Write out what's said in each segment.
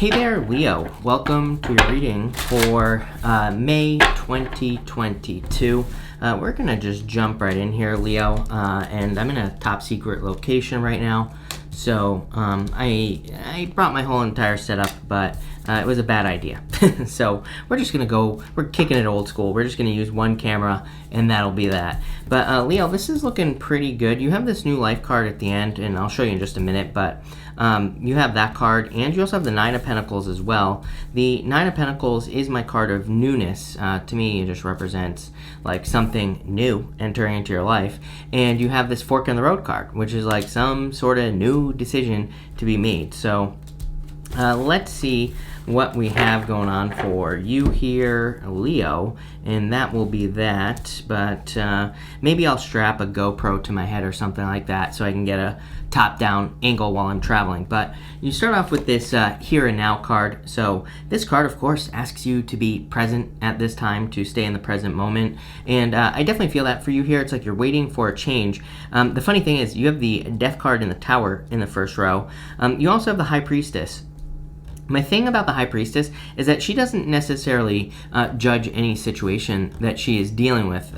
Hey there, Leo. Welcome to your reading for May 2022. We're going to just jump right in here, Leo, and I'm in a top secret location right now. So I brought my whole entire setup, but it was a bad idea. So we're just going to go, we're kicking it old school. We're just going to use one camera, and that'll be that. But Leo, this is looking pretty good. You have this new life card at the end, and I'll show you in just a minute, but you have that card, and you also have the Nine of Pentacles as well. The Nine of Pentacles is my card of newness. To me, it just represents like something new entering into your life. And you have this Fork in the Road card, which is like some sort of new decision to be made. So let's see what we have going on for you here, Leo, and that will be that. But maybe I'll strap a GoPro to my head or something like that so I can get a top-down angle while I'm traveling. But you start off with this Here and Now card. So this card, of course, asks you to be present at this time, to stay in the present moment. And I definitely feel that for you here. It's like you're waiting for a change. The funny thing is you have the Death card in the Tower in the first row. You also have the High Priestess. My thing about the High Priestess is that she doesn't necessarily judge any situation that she is dealing with.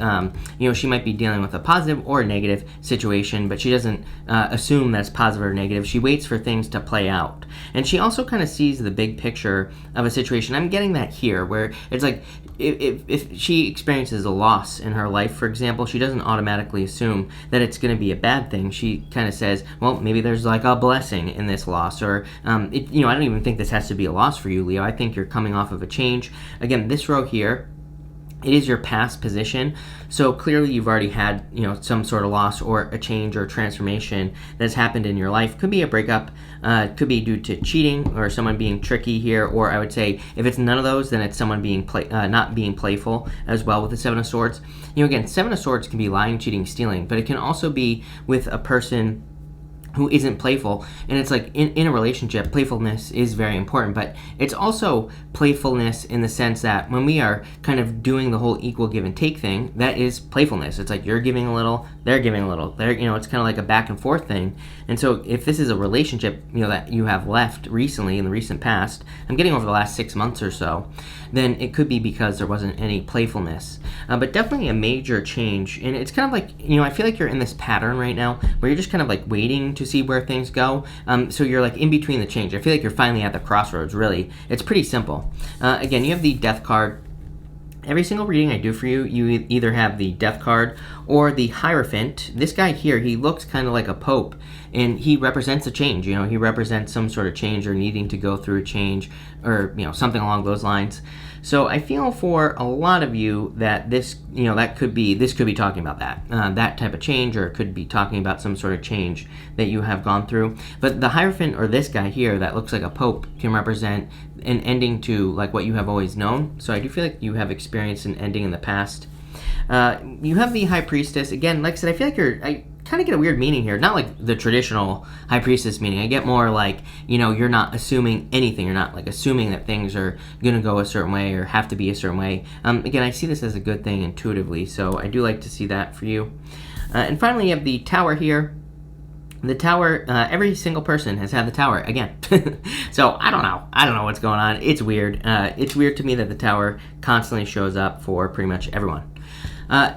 She might be dealing with a positive or a negative situation, but she doesn't assume that's positive or negative. She waits for things to play out. And she also kind of sees the big picture of a situation. I'm getting that here, where it's like, if she experiences a loss in her life, for example, she doesn't automatically assume that it's going to be a bad thing. She kind of says, well, maybe there's like a blessing in this loss, or I don't even think this has to be a loss for you, Leo. I think you're coming off of a change. Again, this row here, it is your past position, so clearly you've already had, some sort of loss or a change or transformation that's happened in your life. Could be a breakup, could be due to cheating or someone being tricky here, or I would say if it's none of those, then it's someone being not being playful as well with the Seven of Swords. Again, Seven of Swords can be lying, cheating, stealing, but it can also be with a person who isn't playful. And it's like in a relationship, playfulness is very important, but it's also playfulness in the sense that when we are kind of doing the whole equal give and take thing, that is playfulness. It's like you're giving a little, they're giving a little. It's kind of like a back and forth thing. And so if this is a relationship, that you have left recently in the recent past, I'm getting over the last 6 months or so, then it could be because there wasn't any playfulness. But definitely a major change. And it's kind of like, I feel like you're in this pattern right now where you're just kind of like waiting to see where things go. So you're like in between the change. I feel like you're finally at the crossroads, really. It's pretty simple. Again, you have the Death card. Every single reading I do for you, you either have the Death card or the Hierophant. This guy here, he looks kind of like a pope, and he represents a change. He represents some sort of change or needing to go through a change, or something along those lines. So I feel for a lot of you that this could be talking about that type of change, or it could be talking about some sort of change that you have gone through. But the Hierophant, or this guy here that looks like a pope, can represent an ending to like what you have always known. So I do feel like you have experienced an ending in the past. You have the High Priestess. Again, like I said, I feel like I kind of get a weird meaning here. Not like the traditional High Priestess meaning. I get more like, you're not assuming anything. You're not like assuming that things are going to go a certain way or have to be a certain way. Again, I see this as a good thing intuitively, so I do like to see that for you. And finally, you have the Tower here. The Tower, every single person has had the Tower again. So I don't know what's going on. It's weird. It's weird to me that the Tower constantly shows up for pretty much everyone.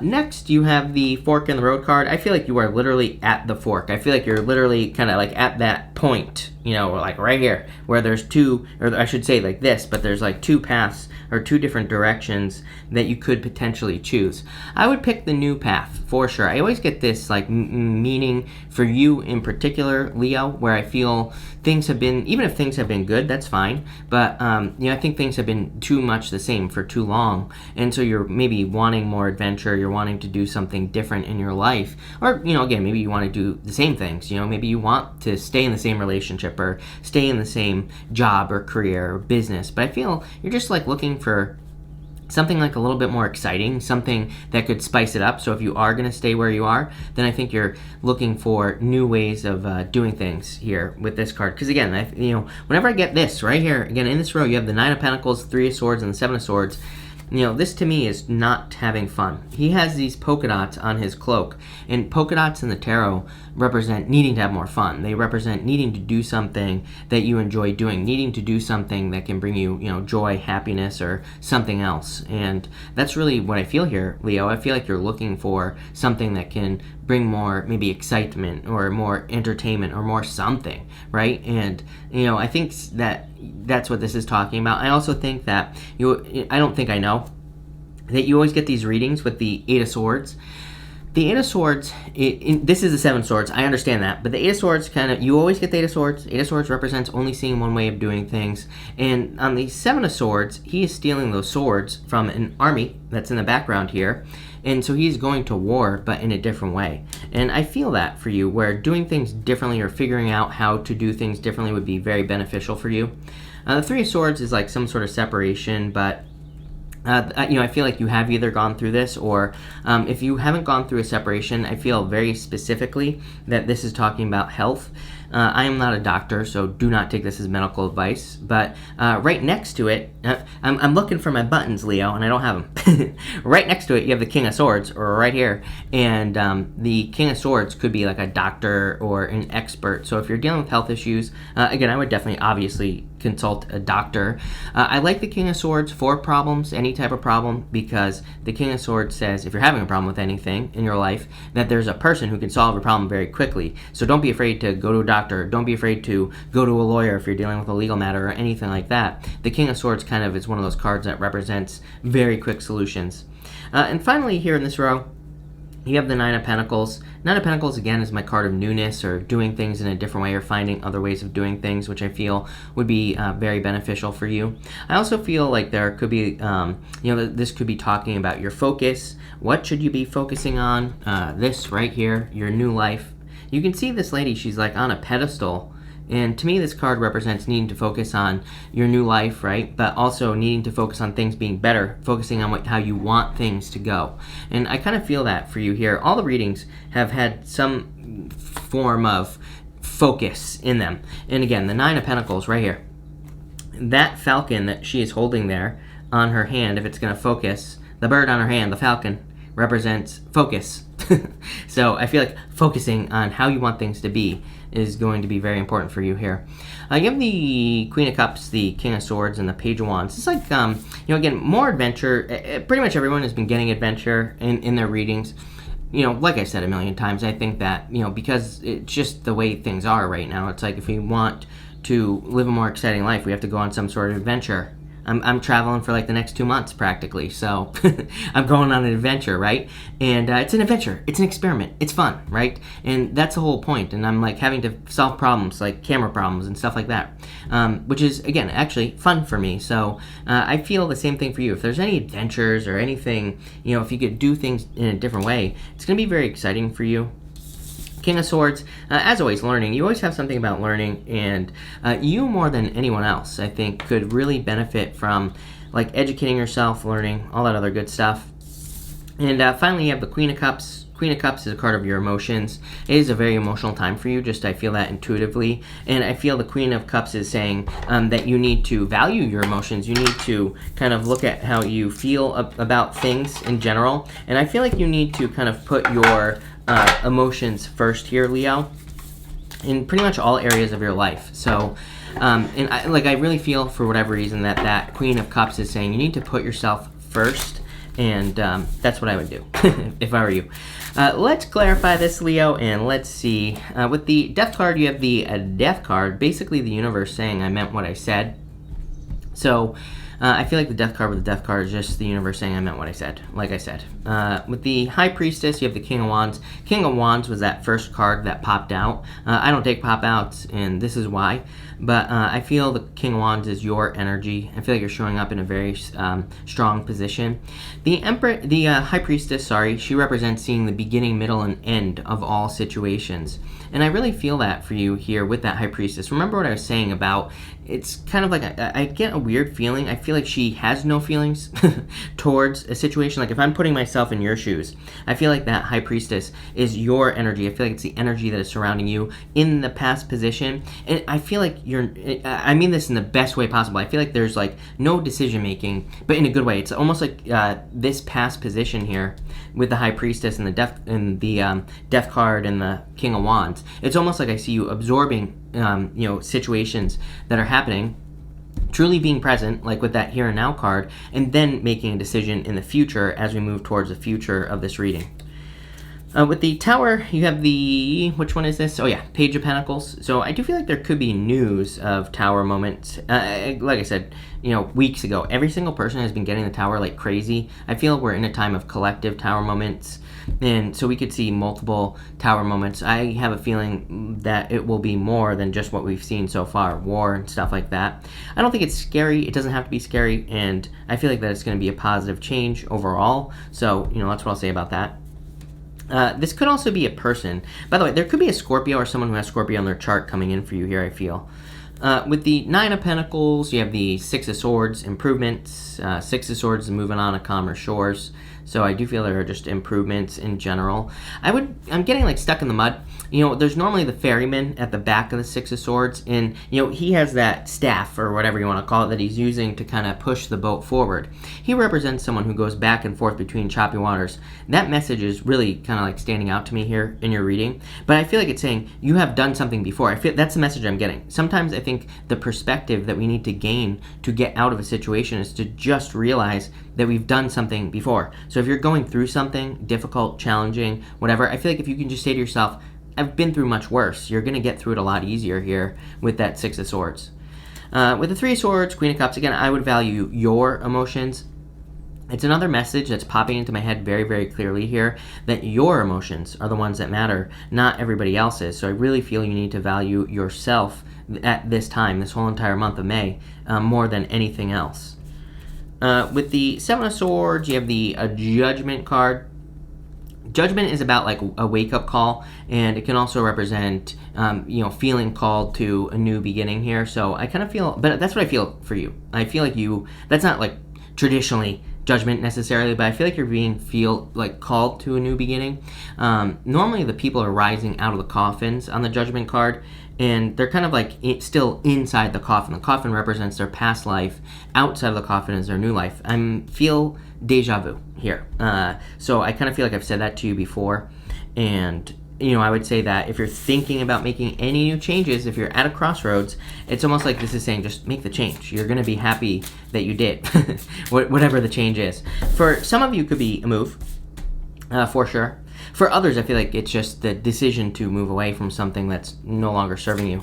Next, you have the Fork in the Road card. I feel like you are literally at the fork. I feel like you're literally kind of like at that point, like right here, where there's two, or I should say like this, but there's like two paths or two different directions that you could potentially choose. I would pick the new path for sure. I always get this like meaning for you in particular, Leo, where I feel things have been, even if things have been good, that's fine. But, I think things have been too much the same for too long. And so you're maybe wanting more adventure. You're wanting to do something different in your life. Or, again, maybe you want to do the same things. Maybe you want to stay in the same relationship or stay in the same job or career or business. But I feel you're just like looking for something like a little bit more exciting, something that could spice it up. So if you are going to stay where you are, then I think you're looking for new ways of doing things here with this card. Because again, whenever I get this right here, again, in this row, you have the Nine of Pentacles, Three of Swords, and the Seven of Swords. This to me is not having fun. He has these polka dots on his cloak, and polka dots in the tarot represent needing to have more fun. They represent needing to do something that you enjoy doing, needing to do something that can bring you, joy, happiness, or something else. And that's really what I feel here, Leo. I feel like you're looking for something that can bring more maybe excitement or more entertainment or more something, right? And I think that's what this is talking about. I also think that I know that you always get these readings with the Eight of Swords. The Eight of Swords, this is the Seven of Swords, I understand that, but the Eight of Swords you always get the Eight of Swords. Eight of Swords represents only seeing one way of doing things, and on the Seven of Swords, he is stealing those swords from an army that's in the background here, and so he's going to war, but in a different way. And I feel that for you, where doing things differently or figuring out how to do things differently would be very beneficial for you. The Three of Swords is like some sort of separation, but I feel like you have either gone through this, or if you haven't gone through a separation, I feel very specifically that this is talking about health. I am not a doctor, so do not take this as medical advice, but right next to it, I'm looking for my buttons, Leo, and I don't have them. Right next to it, you have the King of Swords, or right here, and the King of Swords could be like a doctor or an expert. So if you're dealing with health issues, again, I would definitely obviously consult a doctor. I like the King of Swords for problems, any type of problem, because the King of Swords says if you're having a problem with anything in your life, that there's a person who can solve your problem very quickly. So don't be afraid to go to a doctor. Don't be afraid to go to a lawyer if you're dealing with a legal matter or anything like that. The King of Swords kind of is one of those cards that represents very quick solutions. And finally, here in this row, you have the Nine of Pentacles. Nine of Pentacles, again, is my card of newness, or doing things in a different way, or finding other ways of doing things, which I feel would be very beneficial for you. I also feel like there could be, this could be talking about your focus. What should you be focusing on? This right here, your new life. You can see this lady, she's like on a pedestal. And to me, this card represents needing to focus on your new life, right? But also needing to focus on things being better, focusing on how you want things to go. And I kind of feel that for you here. All the readings have had some form of focus in them. And again, the Nine of Pentacles right here. That falcon that she is holding there on her hand, if it's going to focus, the bird on her hand, the falcon, represents focus. So I feel like focusing on how you want things to be is going to be very important for you here. You have the Queen of Cups, the King of Swords, and the Page of Wands. It's like, again, more adventure. Pretty much everyone has been getting adventure in their readings. Like I said a million times, I think that, because it's just the way things are right now. It's like if we want to live a more exciting life, we have to go on some sort of adventure. I'm traveling for like the next 2 months practically, so I'm going on an adventure, right? And it's an adventure, it's an experiment, it's fun, right? And that's the whole point. And I'm like having to solve problems, like camera problems and stuff like that, which is, again, actually fun for me. So I feel the same thing for you. If there's any adventures or anything, if you could do things in a different way, it's going to be very exciting for you. King of Swords, as always, learning. You always have something about learning, and you more than anyone else, I think, could really benefit from like educating yourself, learning, all that other good stuff. And finally, you have the Queen of Cups. Queen of Cups is a card of your emotions. It is a very emotional time for you, I feel that intuitively. And I feel the Queen of Cups is saying that you need to value your emotions. You need to kind of look at how you feel about things in general. And I feel like you need to kind of put your emotions first here, Leo, in pretty much all areas of your life. So, and I really feel, for whatever reason, that Queen of Cups is saying you need to put yourself first. And that's what I would do if I were you. Let's clarify this, Leo, and let's see. With the Death card, you have the Death card, basically the universe saying I meant what I said. So I feel like the Death card with the Death card is just the universe saying I meant what I said, like I said. With the High Priestess, you have the King of Wands. King of Wands was that first card that popped out. I don't take pop-outs, and this is why. But I feel the King of Wands is your energy. I feel like you're showing up in a very strong position. The High Priestess, she represents seeing the beginning, middle, and end of all situations. And I really feel that for you here with that High Priestess. Remember what I was saying about, it's kind of like, I get a weird feeling. I feel like she has no feelings towards a situation. Like if I'm putting myself in your shoes, I feel like that High Priestess is your energy. I feel like it's the energy that is surrounding you in the past position. And I feel like I mean this in the best way possible. I feel like there's like no decision making, but in a good way. It's almost like this past position here with the High Priestess and the Death card and the King of Wands. It's almost like I see you absorbing situations that are happening, truly being present, like with that here and now card, and then making a decision in the future as we move towards the future of this reading. With the Tower, you have which one is this? Oh yeah, Page of Pentacles. So I do feel like there could be news of Tower moments. Like I said, weeks ago, every single person has been getting the Tower like crazy. I feel we're in a time of collective Tower moments, and so we could see multiple Tower moments. I have a feeling that it will be more than just what we've seen so far, war and stuff like that. I don't think it's scary. It doesn't have to be scary, and I feel like that it's going to be a positive change overall. So, that's what I'll say about that. This could also be a person. By the way, there could be a Scorpio or someone who has Scorpio on their chart coming in for you here, I feel. With the Nine of Pentacles, you have the Six of Swords, improvements. Six of Swords is moving on to calmer shores. So I do feel there are just improvements in general. I'm getting like stuck in the mud. There's normally the ferryman at the back of the Six of Swords, and he has that staff or whatever you want to call it that he's using to kind of push the boat forward. He represents someone who goes back and forth between choppy waters. That message is really kind of like standing out to me here in your reading, but I feel like it's saying you have done something before. I feel that's the message I'm getting. Sometimes I think the perspective that we need to gain to get out of a situation is to just realize that we've done something before. So if you're going through something difficult, challenging, whatever, I feel like if you can just say to yourself, I've been through much worse, you're going to get through it a lot easier here with that Six of Swords. With the Three of Swords, Queen of Cups, again, I would value your emotions. It's another message that's popping into my head very, very clearly here, that your emotions are the ones that matter, not everybody else's. So I really feel you need to value yourself at this time, this whole entire month of May, more than anything else. With the Seven of Swords, you have the Judgment card. Judgment is about like a wake-up call, and it can also represent, feeling called to a new beginning here. So I kind of feel, but that's what I feel for you. I feel like that's not like traditionally judgment necessarily, but I feel like you're feel like called to a new beginning. Normally the people are rising out of the coffins on the Judgment card, and they're kind of like still inside the coffin. The coffin represents their past life. Outside of the coffin is their new life. I feel deja vu here. So I kind of feel like I've said that to you before. And, I would say that if you're thinking about making any new changes, if you're at a crossroads, it's almost like this is saying just make the change. You're going to be happy that you did, whatever the change is. For some of you, it could be a move, for sure. For others, I feel like it's just the decision to move away from something that's no longer serving you.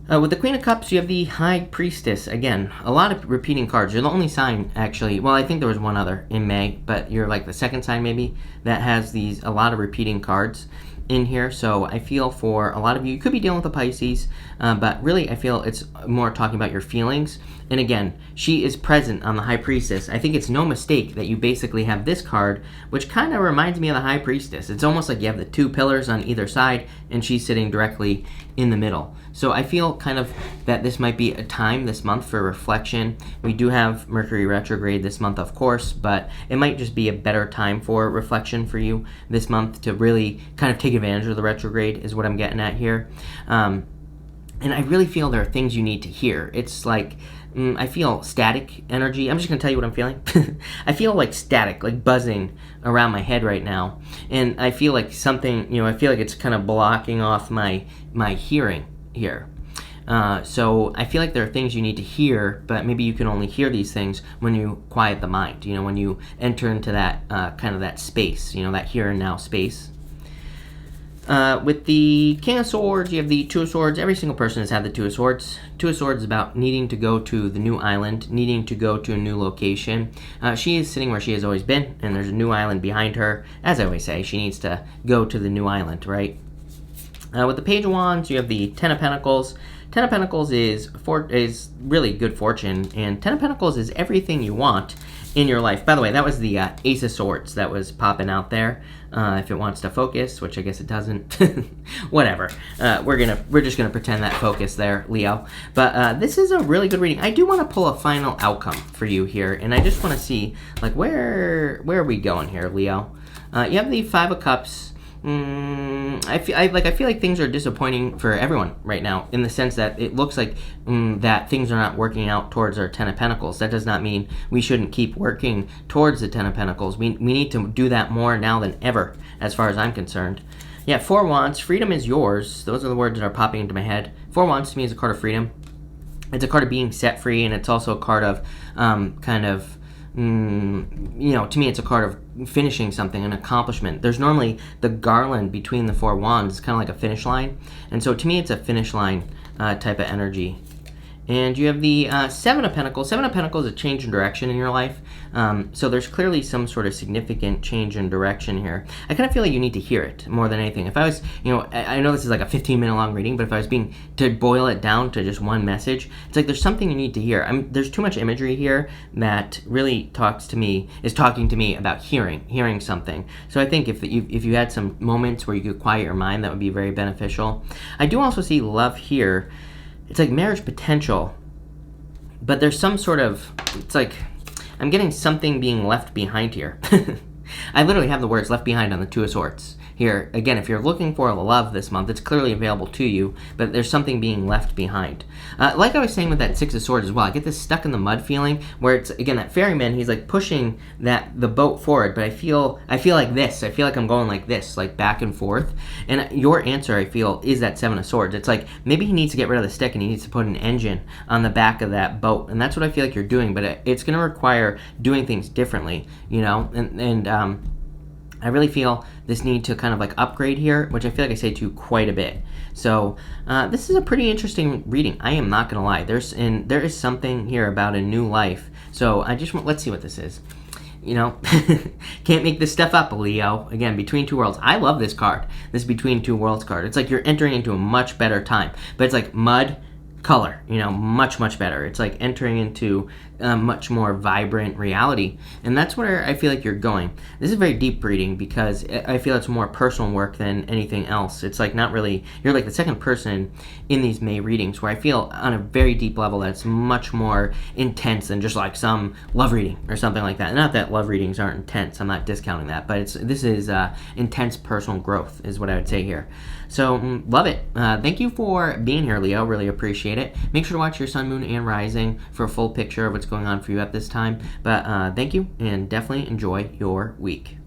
With the Queen of Cups, you have the High Priestess. Again, a lot of repeating cards. You're the only sign, actually. Well, I think there was one other in May, but you're like the second sign, maybe, that has a lot of repeating cards in here. So I feel for a lot of you, you could be dealing with a Pisces, but really I feel it's more talking about your feelings. And again, she is present on the High Priestess. I think it's no mistake that you basically have this card, which kind of reminds me of the High Priestess. It's almost like you have the two pillars on either side, and she's sitting directly in the middle. So I feel kind of that this might be a time this month for reflection. We do have Mercury Retrograde this month, of course, but it might just be a better time for reflection for you this month to really kind of take advantage of the retrograde is what I'm getting at here. And I really feel there are things you need to hear. It's like, I feel static energy. I'm just going to tell you what I'm feeling. I feel like static, like buzzing around my head right now. And I feel like something, I feel like it's kind of blocking off my hearing here. So I feel like there are things you need to hear, but maybe you can only hear these things when you quiet the mind, when you enter into that kind of that space, that here and now space. With the King of Swords, you have the Two of Swords. Every single person has had the Two of Swords. Two of Swords is about needing to go to the new island, needing to go to a new location. She is sitting where she has always been, and there's a new island behind her. As I always say, she needs to go to the new island, right? With the Page of Wands, you have the Ten of Pentacles. Ten of Pentacles is really good fortune, and Ten of Pentacles is everything you want in your life. By the way, that was the Ace of Swords that was popping out there. If it wants to focus, which I guess it doesn't, whatever. We're just gonna pretend that focus there, Leo. But this is a really good reading. I do want to pull a final outcome for you here, and I just want to see like where are we going here, Leo? You have the Five of Cups. I feel like things are disappointing for everyone right now, in the sense that it looks like that things are not working out towards our Ten of Pentacles. That does not mean we shouldn't keep working towards the Ten of Pentacles. We need to do that more now than ever, as far as I'm concerned. Yeah, Four Wands, freedom is yours. Those are the words that are popping into my head. Four Wands to me is a card of freedom. It's a card of being set free, and it's also a card of to me it's a card of finishing something, an accomplishment. There's normally the garland between the Four Wands. It's kind of like a finish line, and so to me it's a finish line type of energy. And you have the Seven of Pentacles. Seven of Pentacles is a change in direction in your life. So there's clearly some sort of significant change in direction here. I kind of feel like you need to hear it more than anything. If I was, I know this is like a 15-minute long reading, but if I was to boil it down to just one message, it's like there's something you need to hear. There's too much imagery here that really is talking to me about hearing something. So I think if you had some moments where you could quiet your mind, that would be very beneficial. I do also see love here. It's like marriage potential, but there's some sort of, it's like, I'm getting something being left behind here. I literally have the words left behind on the Two of Swords. Here, again, if you're looking for love this month, it's clearly available to you, but there's something being left behind. Like I was saying with that Six of Swords as well, I get this stuck in the mud feeling, where it's, again, that ferryman, he's like pushing the boat forward, but I feel like this. I feel like I'm going like this, like back and forth. And your answer, I feel, is that Seven of Swords. It's like maybe he needs to get rid of the stick and he needs to put an engine on the back of that boat. And that's what I feel like you're doing, but it's going to require doing things differently, and I really feel this need to kind of like upgrade here, which I feel like I say to quite a bit. So this is a pretty interesting reading. I am not gonna lie. There is something here about a new life. So let's see what this is. Can't make this stuff up, Leo. Again, Between Two Worlds. I love this card. This Between Two Worlds card. It's like you're entering into a much better time. But it's like mud, color, much, much better. It's like entering into a much more vibrant reality. And that's where I feel like you're going. This is a very deep reading because I feel it's more personal work than anything else. It's like not really, you're like the second person in these May readings where I feel on a very deep level that it's much more intense than just like some love reading or something like that. Not that love readings aren't intense, I'm not discounting that, but this is intense personal growth is what I would say here. So love it. Thank you for being here, Leo. Really appreciate it. Make sure to watch your sun, moon, and rising for a full picture of what's going on for you at this time. But thank you, and definitely enjoy your week.